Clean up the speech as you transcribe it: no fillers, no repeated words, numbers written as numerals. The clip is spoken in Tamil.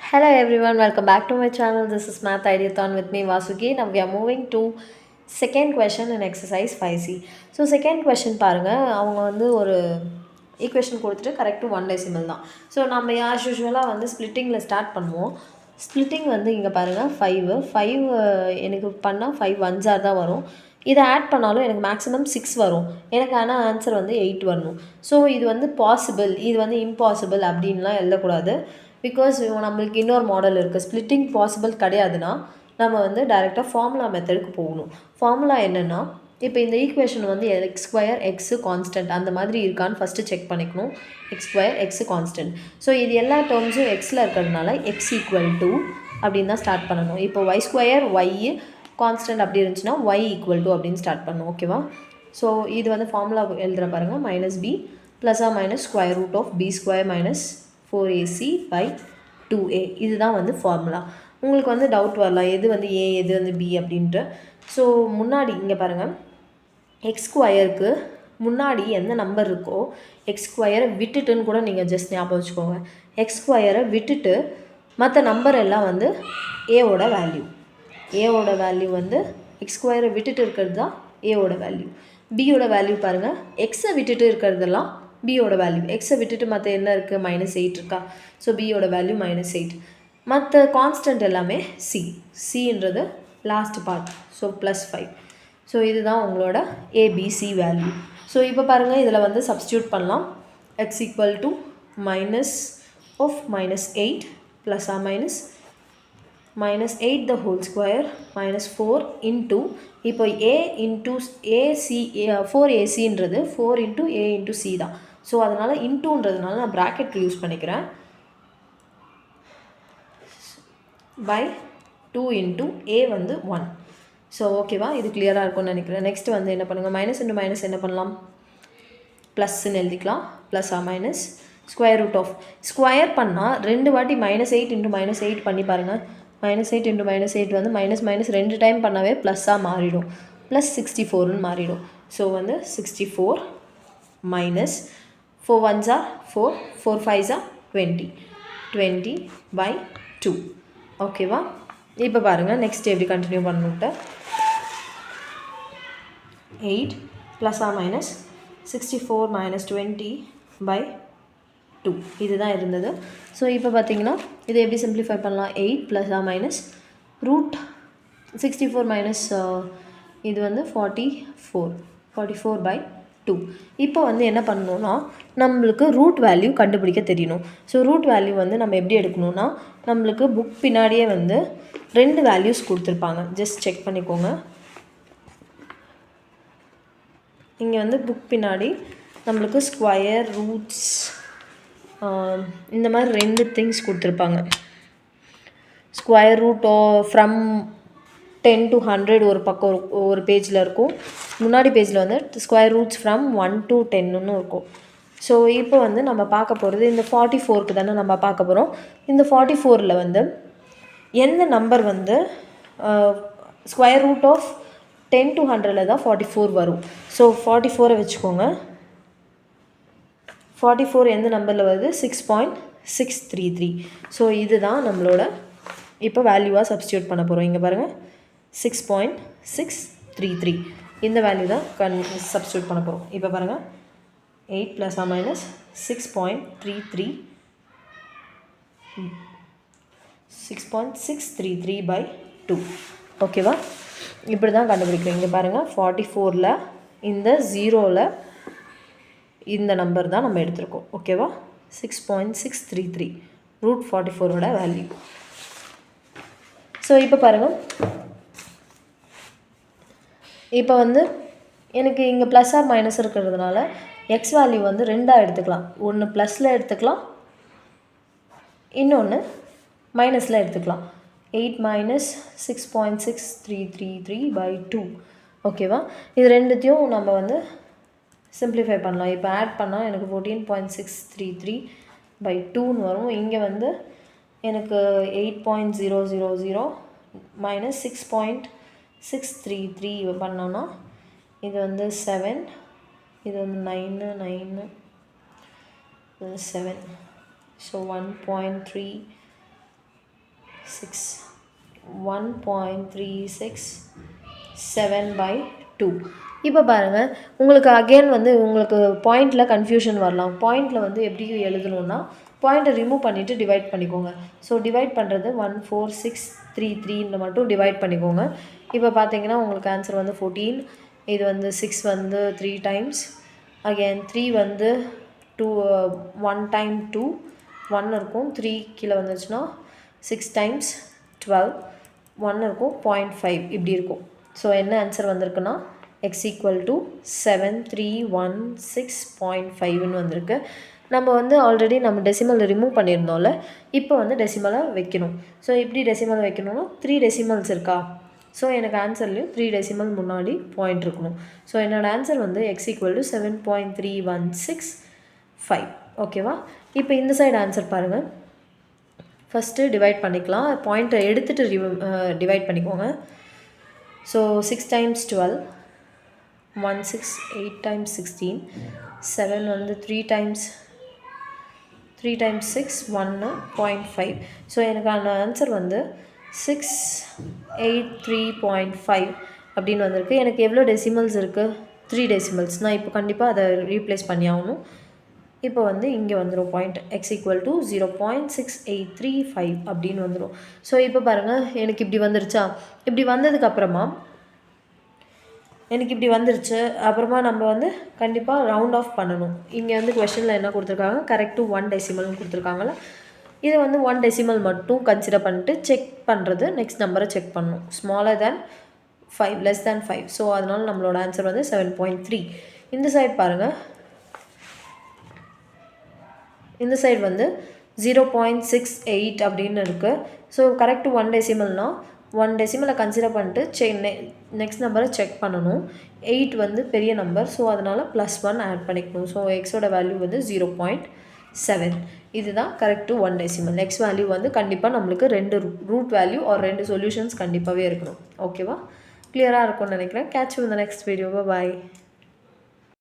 Hello everyone, welcome back to my channel. This is Math Ideathon with me Vasuki. Now we are moving to second question in exercise 5C. So second question பாருங்க அவங்க வந்து ஒரு ஈக்குவேஷன் கொடுத்துட்டு கரெக்டு 1 டெசிமல் தான். ஸோ நம்ம ஆஸ் யூஷுவலாக வந்து ஸ்ப்ளிட்டிங்கில் ஸ்டார்ட் பண்ணுவோம். ஸ்ப்ளிட்டிங் வந்து இங்கே பாருங்கள் 5 எனக்கு பண்ணால் 5 1 தான் வரும். இதை ஆட் பண்ணாலும் எனக்கு மேக்ஸிமம் 6 வரும். எனக்கு ஆனால் ஆன்சர் வந்து 8 வரணும். ஸோ இது வந்து பாசிபிள், இது வந்து இம்பாசிபிள் அப்படின்லாம் எழுதக்கூடாது. பிகாஸ் நம்மளுக்கு இன்னொரு மாடல் இருக்குது. ஸ்ப்ளிட்டிங் பாசிபிள் கிடையாதுன்னா நம்ம வந்து டைரெக்டாக ஃபார்முலா மெத்தடுக்கு போகணும். ஃபார்முலா என்னென்னா, இப்போ இந்த ஈக்குவேஷன் வந்து எக்ஸ் ஸ்கொயர் எக்ஸு கான்ஸ்டன்ட் அந்த மாதிரி இருக்கான்னு ஃபஸ்ட்டு செக் பண்ணிக்கணும். X square x constant. So இது எல்லா டேர்ம்ஸும் எக்ஸில் இருக்கிறதுனால எக்ஸ் ஈக்குவல் டு அப்படின்னு தான் ஸ்டார்ட் பண்ணணும். இப்போ ஒய் ஸ்கொயர் ஒய் கான்ஸ்டன்ட் அப்படி இருந்துச்சுன்னா ஒய் ஈக்குவல் டு அப்படின்னு ஸ்டார்ட் பண்ணணும். ஓகேவா? ஸோ இது வந்து ஃபார்முலா எழுதுகிற பாருங்கள். Minus b plus or minus square root of b square minus 4ac by 2a. இதுதான் வந்து ஃபார்முலா. உங்களுக்கு வந்து டவுட் வரலாம், எது வந்து ஏ எது வந்து பி அப்படின்ட்டு. ஸோ முன்னாடி இங்கே பாருங்கள், எக்ஸ் ஸ்கொயருக்கு முன்னாடி எந்த நம்பர் இருக்கோ எக்ஸ் ஸ்கொயரை விட்டுட்டுன்னு கூட நீங்கள் ஜஸ்ட் ஞாபகம் வச்சுக்கோங்க. எக்ஸ் ஸ்கொயரை விட்டுட்டு மற்ற நம்பர் எல்லாம் வந்து ஏவோட வேல்யூ வந்து எக்ஸ் ஸ்கொயரை விட்டுட்டு இருக்கிறது தான் ஏவோட வேல்யூ. பியோட வேல்யூ பாருங்கள், எக்ஸை விட்டுட்டு இருக்கிறதெல்லாம் பியோட வேல்யூ. எக்ஸை விட்டுட்டு மற்ற என்ன இருக்குது, -8 இருக்கா. ஸோ பியோட வேல்யூ -8. மற்ற கான்ஸ்டன்ட் எல்லாமே சின்றது லாஸ்ட் பார்ட். ஸோ +5. ஸோ இதுதான் உங்களோட ஏபிசி வேல்யூ. ஸோ இப்போ பாருங்கள், இதில் வந்து சப்ஸ்டியூட் பண்ணலாம். X equal to -8 plus or -8 the whole square -4 into இப்போ a into ac 4ac 4 into a into c தான். ஸோ அதனால் இன்டூன்றதுனால நான் ப்ராக்கெட் யூஸ் பண்ணிக்கிறேன். பை 2 into a வந்து 1. ஸோ ஓகேவா? இது கிளியராக இருக்கும்னு நினைக்கிறேன். நெக்ஸ்ட் வந்து என்ன பண்ணுங்கள், மைனஸ் இன்ட்டு மைனஸ் என்ன பண்ணலாம், ப்ளஸ்ன்னு எழுதிக்கலாம். Plus or minus square root of square பண்ணால் 2 வாட்டி -8 into -8 பண்ணி பாருங்கள். -8 into -8 வந்து மைனஸ் 2 டைம் பண்ணாவே ப்ளஸ்ஸாக மாறிடும். ப்ளஸ் 64ன்னு மாறிடும். ஸோ வந்து 64 minus 4 1s are 4, 4 5s are 20 by 2. ஓகேவா? இப்போ பாருங்கள், நெக்ஸ்ட் எப்படி கண்டினியூ பண்ணணுன்ட்டு. 8 plus or minus 64 minus 20 by 2 இதுதான் இருந்தது. ஸோ இப்போ பார்த்தீங்கன்னா இதை எப்படி சிம்பிளிஃபை பண்ணலாம். 8 plus or minus root 64 minus இது வந்து 44 by 2. இப்போ வந்து என்ன பண்ணணும்னா, நம்மளுக்கு ரூட் வேல்யூ கண்டுபிடிக்க தெரியணும். ஸோ ரூட் வேல்யூ வந்து நம்ம எப்படி எடுக்கணும்னா, நம்மளுக்கு புக் பின்னாடியே வந்து 2 வேல்யூஸ் கொடுத்துருப்பாங்க. ஜஸ்ட் செக் பண்ணிக்கோங்க. இங்கே வந்து புக் பின்னாடி நம்மளுக்கு ஸ்கொயர் ரூட்ஸ் இந்த மாதிரி 2 திங்ஸ் கொடுத்துருப்பாங்க. ஸ்கொயர் ரூட் ஃப்ரம் 10 to 100 ஒரு பக்கம் ஒரு பேஜில் இருக்கும். முன்னாடி பேஜில் வந்து ஸ்கொயர் ரூட்ஸ் ஃப்ரம் 1 to 10ன்னு இருக்கும். ஸோ இப்போ வந்து நம்ம பார்க்க போகிறது இந்த 44க்கு தானே நம்ம பார்க்க போகிறோம். இந்த 44ல் வந்து எந்த நம்பர் வந்து ஸ்கொயர் ரூட் ஆஃப் 10 to 100ல் தான் 44 வரும். ஸோ 44 வச்சுக்கோங்க. 44 எந்த நம்பரில் வருது, 6.633. ஸோ இதுதான் நம்மளோட இப்போ வேல்யூவாக சப்ஸ்டியூட் பண்ண போகிறோம். இங்கே பாருங்கள், 6.633 இந்த வேல்யூ தான் சப்ஸ்டியூட் பண்ண போகிறோம். இப்போ பாருங்கள், 8 ப்ளஸ் ஆர் மைனஸ் 6.633 by 2. ஓகேவா? இப்படி தான் கண்டுபிடிக்கிறோம். இங்கே பாருங்கள், 44ல் இந்த 0வில் இந்த நம்பர் தான் நம்ம எடுத்திருக்கோம். ஓகேவா? 6.633 ரூட் 44ஓட வேல்யூ. ஸோ இப்போ பாருங்கள், இப்போ வந்து எனக்கு இங்கே ப்ளஸ் ஆர் மைனஸ் இருக்கிறதுனால எக்ஸ் வேல்யூ வந்து 2ஆக எடுத்துக்கலாம். ஒன்று ப்ளஸில் எடுத்துக்கலாம், இன்னொன்று மைனஸில் எடுத்துக்கலாம். 8 minus 6.6333 by 2. ஓகேவா? இது ரெண்டுத்தையும் நம்ம வந்து சிம்பிளிஃபை பண்ணலாம். இப்போ ஆட் பண்ணால் எனக்கு 14.633 by 2ன்னு வரும். இங்கே வந்து எனக்கு 8.000 மைனஸ் 6.633 பண்ணோன்னா இது வந்து 7, இது வந்து 9 7. ஸோ 1.3 1.367/2. இப்போ பாருங்கள், உங்களுக்கு அகெயின் வந்து உங்களுக்கு பாயிண்டில் கன்ஃபியூஷன் வரலாம். பாயிண்டில் வந்து எப்படி எழுதணுன்னா, பாயிண்ட்டை ரிமூவ் பண்ணிவிட்டு டிவைட் பண்ணிக்கோங்க. ஸோ டிவைட் பண்ணுறது 14633 மட்டும் டிவைட் பண்ணிக்கோங்க. இப்போ பார்த்தீங்கன்னா உங்களுக்கு ஆன்சர் வந்து 14. இது வந்து 6 வந்து 3 டைம்ஸ், அகெயின் 3 வந்து 2 1 டைம் 2 1 இருக்கும், 3 கீழே வந்துச்சுன்னா 6 டைம்ஸ் 12 1 இருக்கும், 0.5 இப்படி இருக்கும். ஸோ என்ன ஆன்சர் வந்திருக்குன்னா x = 7316.5ன்னு வந்திருக்கு. நம்ம வந்து ஆல்ரெடி நம்ம டெசிமல் ரிமூவ் பண்ணியிருந்தோம்ல, இப்போ வந்து டெசிமலை வைக்கணும். ஸோ எப்படி டெசிமல் வைக்கணும்னா 3 டெசிமல்ஸ் இருக்கா, ஸோ எனக்கு ஆன்சர்லேயும் 3 டெசிமல் முன்னாடி பாயிண்ட் இருக்கணும். ஸோ என்னோடய ஆன்சர் வந்து x = 7.3165. ஓகேவா? இப்போ இந்த சைடு ஆன்சர் பாருங்கள். ஃபஸ்ட்டு டிவைட் பண்ணிக்கலாம். பாயிண்ட்டை எடுத்துகிட்டு டிவைட் பண்ணிக்கோங்க. ஸோ 6 டைம்ஸ் 12 168 டைம்ஸ் 16 7 வந்து 3 டைம்ஸ் 6 1.5. ஸோ எனக்கான ஆன்சர் வந்து 683.5 அப்படின்னு வந்திருக்கு. எனக்கு எவ்வளோ டெசிமல்ஸ் இருக்குது? 3 டெசிமல்ஸ். நான் இப்போ கண்டிப்பாக அதை ரீப்ளேஸ் பண்ணி ஆகணும். இப்போ வந்து இங்கே வந்துடும் பாயிண்ட் x = 0.6835 அப்படின்னு வந்துடும். ஸோ இப்போ பாருங்கள், எனக்கு இப்படி வந்துருச்சா? இப்படி வந்ததுக்கப்புறமா அப்புறமா நம்ம வந்து கண்டிப்பாக ரவுண்ட் ஆஃப் பண்ணணும். இங்கே வந்து கொஷனில் என்ன கொடுத்துருக்காங்க, கரெக்ட் டு 1 டெசிமல்னு கொடுத்துருக்காங்கள. இது வந்து 1 டெசிமல் மட்டும் கன்சிடர் பண்ணிட்டு செக் பண்ணுறது, நெக்ஸ்ட் நம்பரை செக் பண்ணணும். ஸ்மாலர் தேன் 5 லெஸ் தேன் 5. ஸோ அதனால் நம்மளோட ஆன்சர் வந்து 7.3. இந்த சைட் பாருங்கள், இந்த சைடு வந்து 0.68 அப்படின்னு இருக்குது. ஸோ கரெக்ட் 1 டெசிமல்னால் 1 டெசிமலை கன்சிடர் பண்ணிட்டு நெக்ஸ்ட் நம்பரை செக் பண்ணணும். 8 வந்து பெரிய நம்பர், ஸோ அதனால் +1 ஆட் பண்ணிக்கணும். ஸோ எக்ஸோட வேல்யூ வந்து 0.7. இதுதான் கரெக்ட் 1 டெசிமல். எக்ஸ் வேல்யூ வந்து கண்டிப்பாக நம்மளுக்கு 2 ரூட் வேல்யூ ஆர் 2 சொல்யூஷன்ஸ் கண்டிப்பாகவே இருக்கணும். ஓகேவா? கிளியராக இருக்கும்னு நினைக்கிறேன். Catch you in the next video. By.